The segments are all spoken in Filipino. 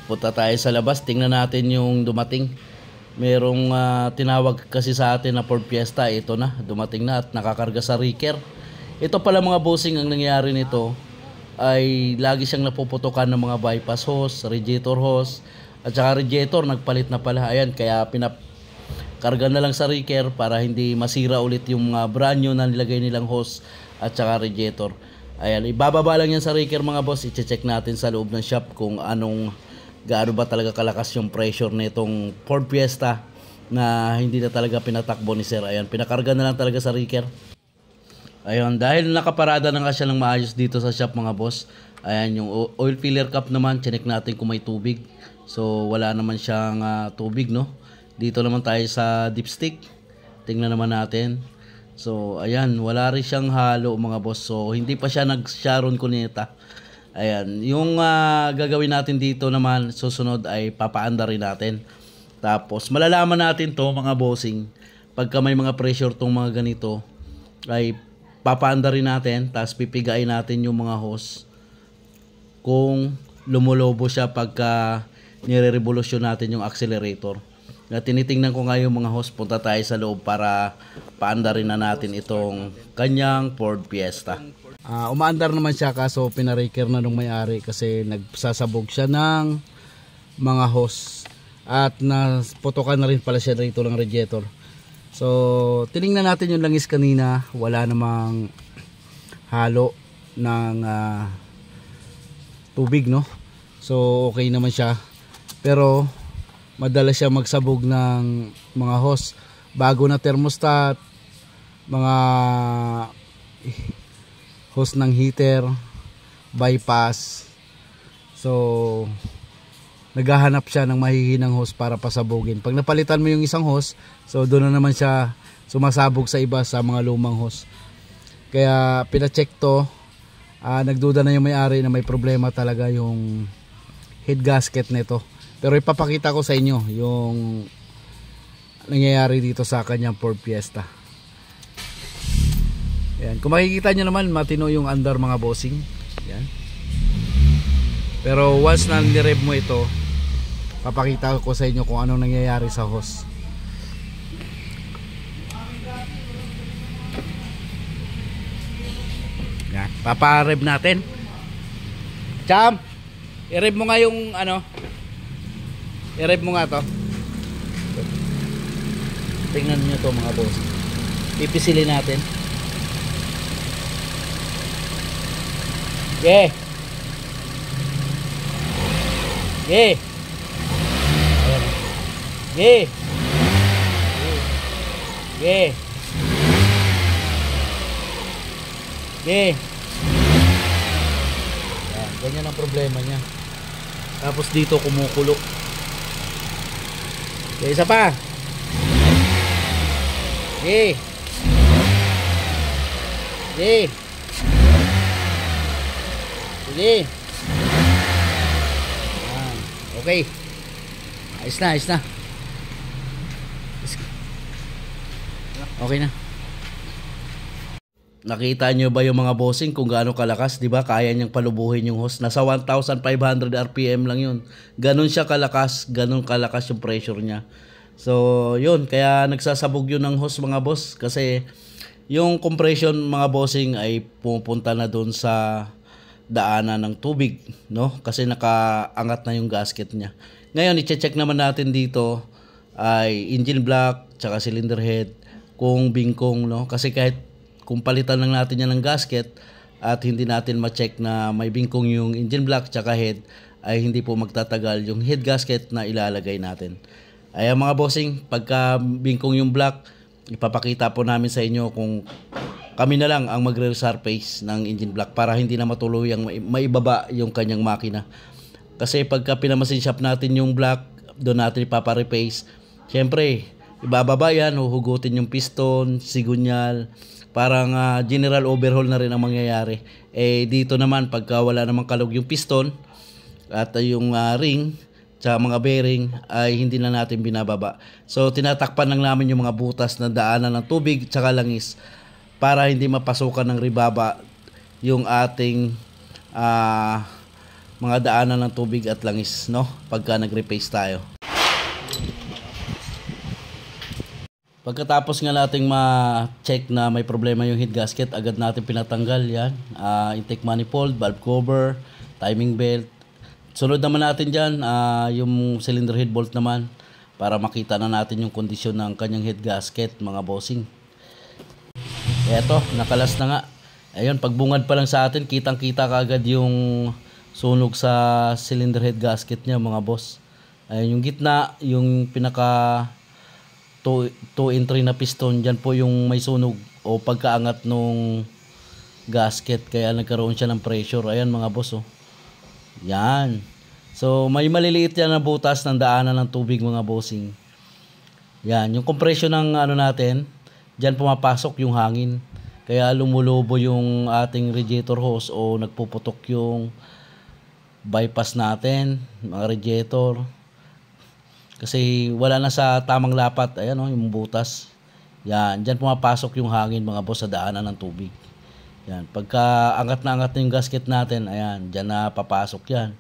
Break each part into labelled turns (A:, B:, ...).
A: Punta tayo sa labas. Tingnan natin yung dumating. Merong tinawag kasi sa atin na Ford Fiesta. Ito na, dumating na at nakakarga sa Riker. Ito pala mga bossing, ang nangyayari nito ay lagi siyang napuputukan ng mga bypass hose, radiator hose, at saka radiator nagpalit na pala. Ayan, kaya karga na lang sa Riker para hindi masira ulit yung brand new na nilagay nilang hose at saka radiator. Ayan, ibababa lang yan sa Riker mga boss. I-check natin sa loob ng shop kung gaano ba talaga kalakas yung pressure nitong Ford Fiesta na hindi na talaga pinatakbo ni sir. Ayan, pinakarga na lang talaga sa Riker. Ayun, dahil nakaparada na nga siya ng maayos dito sa shop mga boss. Ayan, yung oil filler cap naman, check natin kung may tubig. So, wala naman siyang tubig, no? Dito naman tayo sa dipstick. Tingnan naman natin. So, ayan, wala rin siyang halo mga boss. So, hindi pa siya nag-Sharon Cuneta. Ayan, yung gagawin natin dito naman, susunod ay papaanda rin natin. Tapos, malalaman natin to mga bossing. Pagka may mga pressure tong mga ganito, ay papaanda rin natin. Tapos, pipigain natin yung mga hose. Kung lumulobo siya pagka nire-revolusyon natin yung accelerator. Na tinitingnan ko nga yung mga hose, punta tayo sa loob para paandarin na natin itong kanyang Ford Fiesta. Umaandar naman siya kaso pinariker na nung may-ari kasi nagsasabog siya ng mga hose at naputokan na rin pala siya rito ng radiator. So tiningnan natin yung langis kanina, wala namang halo ng tubig, no? So okay naman siya, pero madalas siya magsabog ng mga hose. Bago na thermostat, mga hose ng heater, bypass. So naghahanap siya ng mahihinang hose para pasabugin. Pag napalitan mo yung isang hose, so doon na naman siya sumasabog sa iba sa mga lumang hose. Kaya pina-check to. Nagduda na yung may-ari na may problema talaga yung head gasket nito. Pero ipapakita ko sa inyo yung nangyayari dito sa kanyang Ford Fiesta. Ayan. Kung makikita nyo naman, matino yung andar mga bossing. Ayan. Pero once na nirev mo ito, papakita ko sa inyo kung anong nangyayari sa hose. Ayan. Paparev natin. Cham! I-rev mo nga yung i-rev mo nga to. Tingnan nyo to mga boss. Pipisilin natin. Yeah. Yeah. Yeah. Yeah. Yeah. Ganyan ang problema niya. Tapos dito kumukulo. Okay, isa pa. Okay. Okay. Okay. Okay. Ayos na, ayos na. Okay na. Nakita nyo ba yung mga bossing kung gaano kalakas, di ba? Kaya niyang palubuhin yung hose. Nasa 1,500 RPM lang yun. Ganon siya kalakas, ganon kalakas yung pressure niya. So, yun. Kaya nagsasabog yun ng hose mga boss. Kasi yung compression mga bossing ay pupunta na dun sa daanan ng tubig, no? Kasi nakaangat na yung gasket niya. Ngayon, i-check naman natin dito ay engine block, tsaka cylinder head, kung bingkong, no? Kasi kahit kung palitan lang natin yan ng gasket at hindi natin ma-check na may bingkong yung engine block tsaka head, ay hindi po magtatagal yung head gasket na ilalagay natin. Ayan mga bossing, pagka bingkong yung block, ipapakita po namin sa inyo kung kami na lang ang magre-resurface ng engine block para hindi na matuluyang maibaba yung kanyang makina. Kasi pagka pinamasin shop natin yung block, doon natin ipapa-replace. Siyempre, ibababa yan, huhugutin yung piston, sigunyal, parang general overhaul na rin ang mangyayari. Dito naman pagka wala namang kalog yung piston at yung ring tsaka mga bearing ay hindi na natin binababa. So tinatakpan lang namin yung mga butas na daanan ng tubig tsaka langis para hindi mapasukan ng ribaba yung ating mga daanan ng tubig at langis, no, pagka nag-repaste tayo. Pagkatapos nga nating ma-check na may problema yung head gasket, agad natin pinatanggal yan. Intake manifold, valve cover, timing belt. Sunod naman natin dyan, yung cylinder head bolt naman, para makita na natin yung kondisyon ng kanyang head gasket, mga bossing. Eto, nakalas na nga. Ayun, pagbungad pa lang sa atin, kitang-kita kaagad yung sunog sa cylinder head gasket niya, mga boss. Ayun, yung gitna, yung pinaka 2 and 3 na piston, dyan po yung may sunog o pagkaangat nung gasket, kaya nagkaroon siya ng pressure. Ayan, mga boss, oh. Yan. So may maliliit yan na butas ng daanan ng tubig, mga bossing. Yan, yung compression ng ano natin, dyan pumapasok yung hangin, kaya lumulobo yung ating radiator hose o nagpuputok yung bypass natin, mga radiator. Kasi wala na sa tamang lapat. Ayan, oh, yung butas. Yan, dyan pumapasok yung hangin, mga boss, sa daanan ng tubig. Yan, pagka angat na angat na yung gasket natin, ayan, dyan na papasok yan.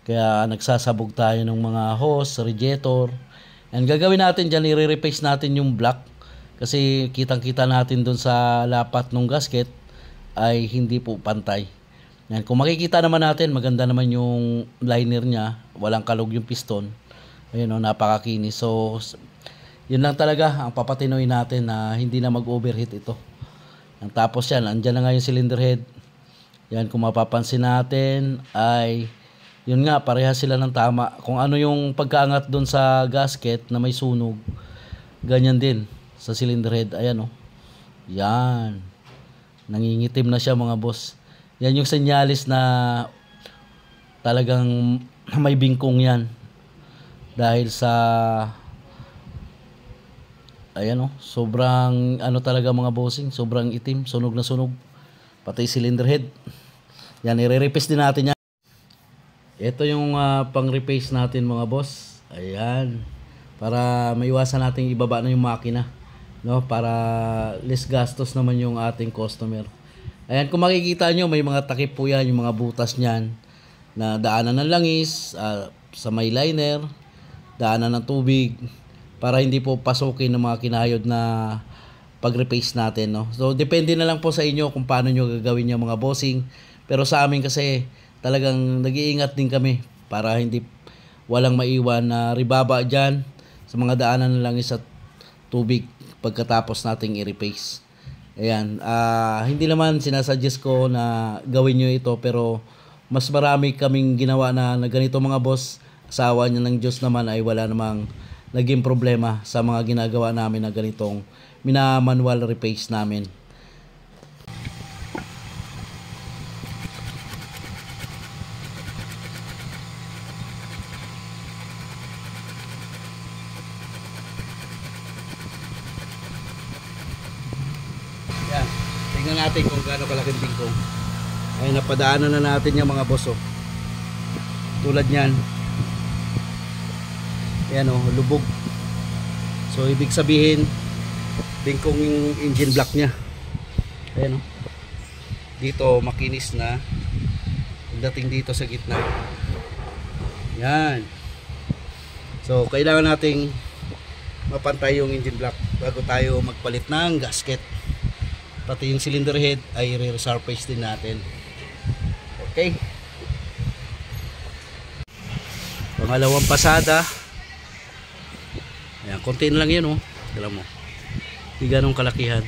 A: Kaya nagsasabog tayo ng mga hose, radiator. And gagawin natin dyan, i-replace natin yung block. Kasi kitang-kita natin dun sa lapat ng gasket ay hindi po pantay. Yan, kung makikita naman natin, maganda naman yung liner niya. Walang kalog yung piston. Ayun, oh, napakakinis. So, yun lang talaga ang papatinoy natin na hindi na mag-overheat ito. Ang tapos yan, andyan na nga yung cylinder head. Yan, kung mapapansin natin ay, yun nga, parehas sila ng tama. Kung ano yung pagkaangat doon sa gasket na may sunog, ganyan din sa cylinder head. Ayan, oh. Yan. Nangingitim na siya, mga boss. Yan yung senyalis na talagang may bingkong yan. Dahil sa, ayan, oh, sobrang ano talaga, mga bossing, sobrang itim, sunog na sunog. Pati cylinder head. Yan, i-repaste din natin yan. Ito yung pang-repaste natin, mga boss. Ayan. Para maiwasan natin ibaba na yung makina, no? Para less gastos naman yung ating customer. Ayan, kung makikita nyo, may mga takip po yan, yung mga butas niyan na daanan ng langis, sa may liner, daanan ng tubig, para hindi po pasukin ng mga kinahayod na pag-repaste natin, no? So depende na lang po sa inyo kung paano nyo gagawin yung mga bossing. Pero sa amin kasi talagang nag-iingat din kami para hindi walang maiwan na ribaba dyan sa mga daanan ng langis at tubig pagkatapos nating i-repaste. Ayan, hindi naman sinasuggest ko na gawin nyo ito, pero mas marami kaming ginawa na ganito, mga boss. Asawa niya ng Diyos naman ay wala namang naging problema sa mga ginagawa namin na ganitong minamanual repaste namin. Yan, tingnan natin kung gaano kalaking bingkong. Ay, napadaanan na natin yung mga boss, oh. Tulad niyan. Ayan, oh, lubog. So ibig sabihin bingkong yung engine block nya. Ayan, oh. Dito makinis na. Pagdating dito sa gitna, yan. So kailangan nating mapantay yung engine block bago tayo magpalit ng gasket. Pati yung cylinder head ay re-resurface din natin. Okay, pangalawang pasada. Ayan, konti na lang yun, oh. Alam mo, hindi ganong kalakihan.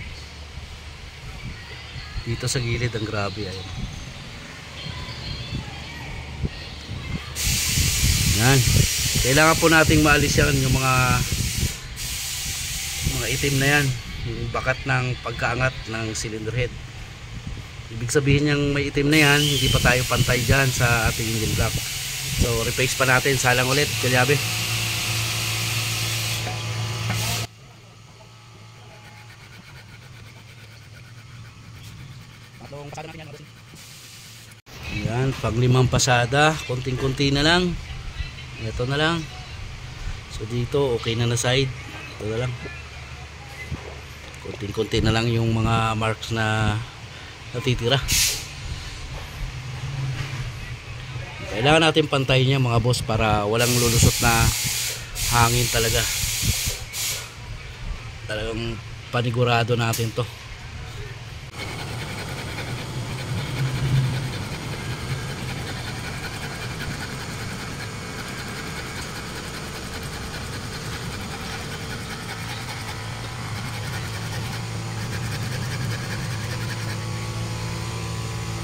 A: Dito sa gilid, ang grabe. Ayan. Yan. Kailangan po nating maalis yan yung mga itim na yan, yung bakat ng pagkaangat ng cylinder head. Ibig sabihin yung may itim na yan, hindi pa tayo pantay dyan sa ating engine block. So replace pa natin, salang ulit, kalyabe. Yan, pang-limang pasada, konting-konti na lang. Ito na lang. So dito okay na na side. Ito na lang. Konting-konti na lang yung mga marks na natitira. Kailangan natin pantayin niya mga boss para walang lulusot na hangin talaga. Talagang panigurado natin to.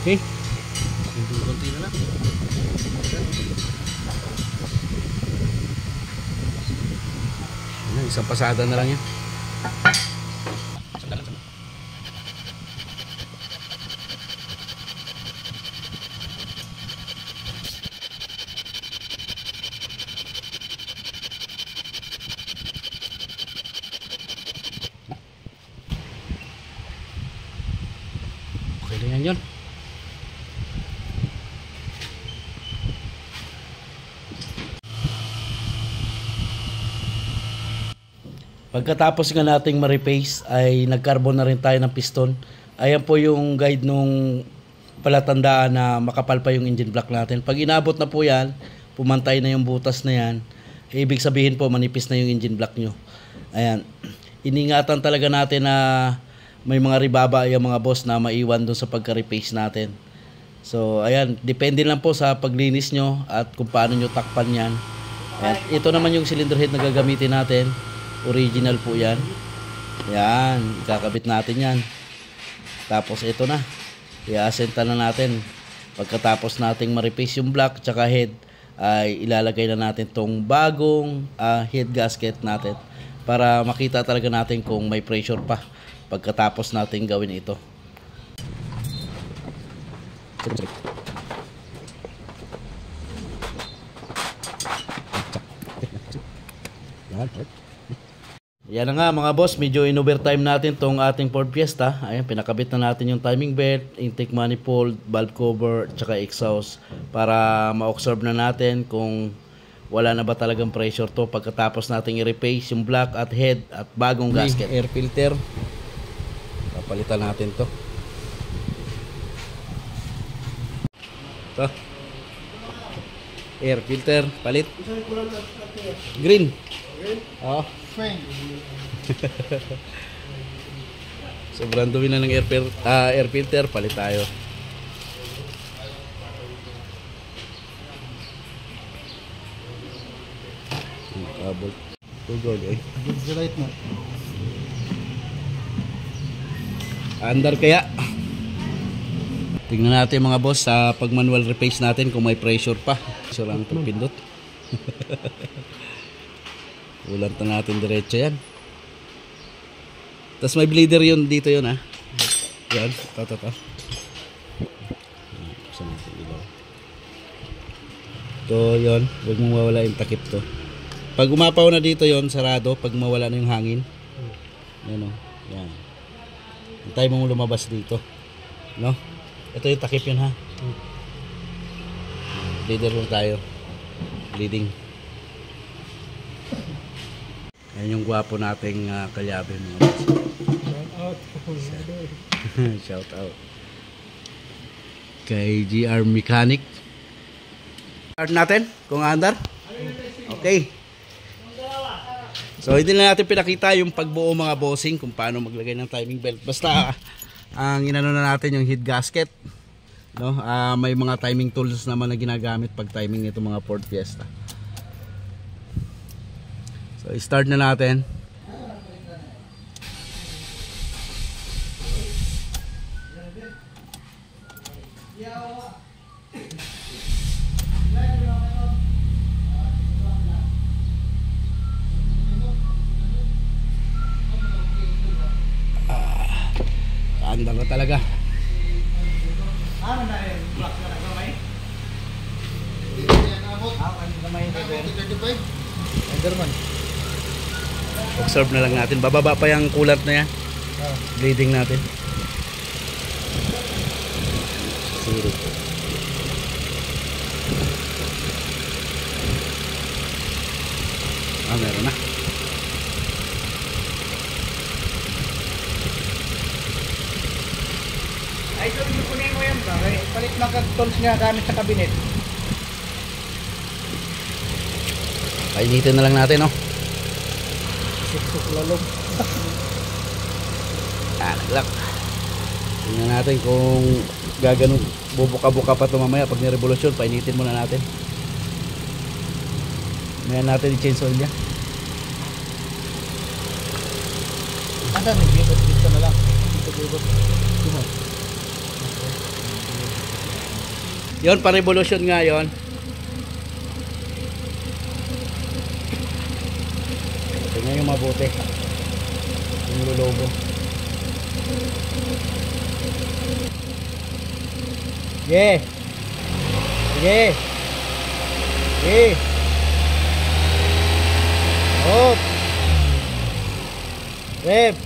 A: Okay. Kunti na lang. Isang pasada na lang yan. Okay na yan yun. Pagkatapos nga nating ma-repaste ay nag-carbon na rin tayo ng piston. Ayan po yung guide nung palatandaan na makapal pa yung engine block natin. Pag inabot na po yan, pumantay na yung butas na yan, ibig sabihin po manipis na yung engine block nyo. Ayan. Iningatan talaga natin na may mga ribaba yung mga boss na maiwan doon sa pagka-repaste natin. So ayan, depende lang po sa paglinis nyo at kung paano nyo takpan yan. Ayan. Ito naman yung cylinder head na gagamitin natin. Original po yan. Yan, ikakabit natin yan. Tapos ito na, i-asenta na natin. Pagkatapos nating ma-repaste yung block tsaka head, ay ilalagay na natin tong bagong head gasket natin para makita talaga natin kung may pressure pa pagkatapos natin gawin ito. Yan na nga mga boss, medyo in-overtime natin tong ating Ford Fiesta. Ayan, pinakabit na natin yung timing belt, intake manifold, valve cover, tsaka exhaust para ma-observe na natin kung wala na ba talagang pressure to pagkatapos nating i-replace yung block at head at bagong gasket. Air filter, papalitan natin to. Air filter, palit. Green. Oh. Sobrang dumi na ng air filter, palit tayo. Kabel. Tugol eh. Light mo. Andar kaya. Tingnan natin mga boss sa pag manual replace natin kung may pressure pa. So lang itong pindot. Ulan na natin diretso yan. Tapos may bleeder yun dito yun ha. Yan, ito. Saan natin ilaw. Ito yun, huwag mong mawala yung takip to. Pag umapaw na dito yon, sarado. Pag mawala na yung hangin. Yan o, yan. Hintay mong lumabas dito. No? Ito yung takip yun ha. Bleeder lang tayo. Bleeding. Yan yung gwapo nating kalyabe mo. Shout out kay GR Mechanic. Start natin kung andar. Okay. So hindi na natin pinakita yung pagbuo mga bossing kung paano maglagay ng timing belt. Basta ang inano na natin yung head gasket. No? May mga timing tools naman na ginagamit pag timing nito mga Ford Fiesta. So, start na natin. Kaandar na talaga. Observe na lang natin. Bababa pa yung kulat na yan. Bleeding natin. Zero. Meron na.
B: Ay, ito yung kunin mo yan ba? Palit lang ka tools nga gamit sa kabinet.
A: Painitin na lang natin, no?
B: Sip-sip lalong.
A: Naglak. Tingnan natin kung gaganon, bubuka-buka pa ito mamaya pag nirevolusyon. Painitin muna natin. Ngayon natin i-change oil niya.
B: Anda, nagbibot dito na lang. Dito.
A: Yun, pa-revolution nga yun. Tingnan yung mabuti. Yung lulobo. Yeah. Yeah. Yeah. Hop. Rep.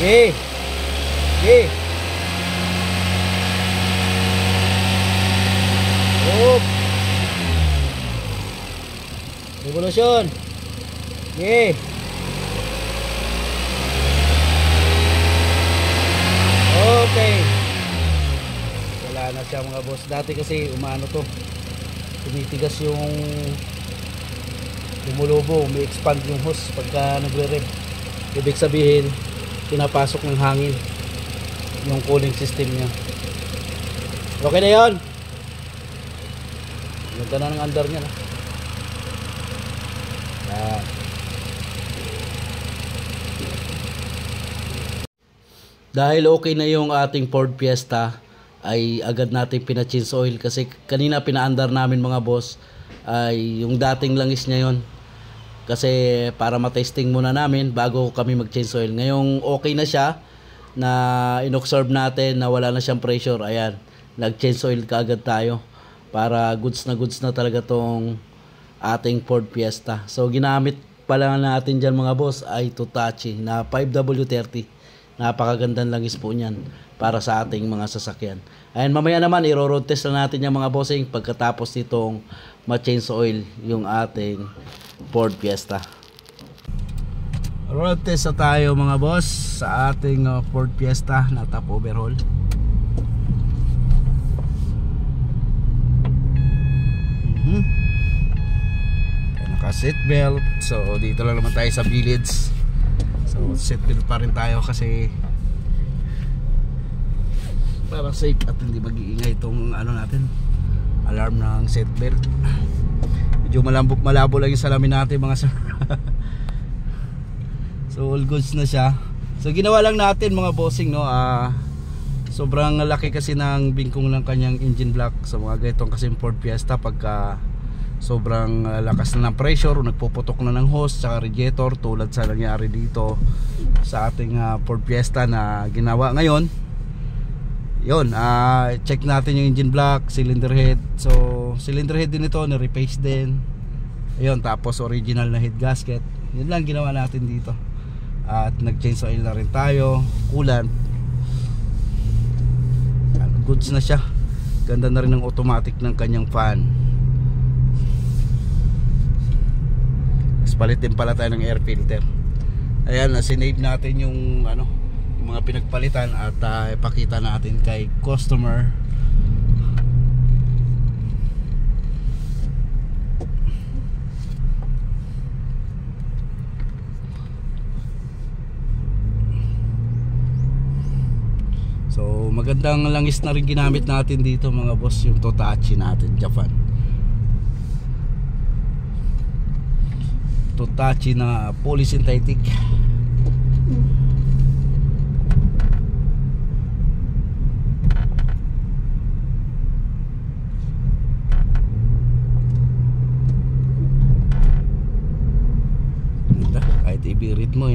A: Yeah. Yeah. Hop. Revolution. Yeah. Okay. Wala na siya mga boss. Dati kasi umano to. Tumitigas yung tumulobo, may expand yung hose pagka nagre-rev. Ibig sabihin, pinapasok ng hangin yung cooling system niya. Okay na yun. Ganda na ng under niya, no? Yan. Dahil okay na yung ating Ford Fiesta, ay agad natin pina-change oil kasi kanina pina-under namin mga boss ay yung dating langis niya yon. Kasi para matesting muna namin bago kami mag-change oil. Ngayong okay na siya, na in-observe natin na wala na siyang pressure, ayan, nag-change oil kaagad tayo para goods na talaga tong ating Ford Fiesta. So ginamit pala natin dyan mga boss ay Hitachi na 5W30. Napakagandang langis po niyan para sa ating mga sasakyan. Ayan, mamaya naman i-road test na natin yung mga bossing pagkatapos nitong ma-change oil yung ating Ford Fiesta. Road test na tayo mga boss sa ating Ford Fiesta na top overhaul. Naka seatbelt. So dito lang naman tayo sa village. So seatbelt pa rin tayo kasi para safe at hindi mag-iingay itong ano natin, alarm ng seatbelt. Medyo malabo lang yung salamin natin mga sir. So all goods na siya. So ginawa lang natin mga bossing, no, sobrang laki kasi ng bingkong ng kanyang engine block sa mga ganitong kasi Ford Fiesta. Pagka sobrang lakas na ng pressure o nagpuputok na ng hose tsaka radiator tulad sa nangyari dito sa ating Ford Fiesta na ginawa ngayon. Yun, check natin yung engine block, cylinder head. So cylinder head din ito, na-repaste din. Ayun, tapos original na head gasket. Yun lang ginawa natin dito. At nag-change oil na rin tayo, coolant. Goods na siya. Ganda na rin ng automatic ng kanyang fan. Palit din pala tayo ng air filter. Ayan, sinave natin yung ano, yung mga pinagpalitan at ipakita natin kay customer. So magandang langis na rin ginamit natin dito mga boss, yung Hitachi natin, Japan. Hitachi na polysynthetic. Kahit ibirit mo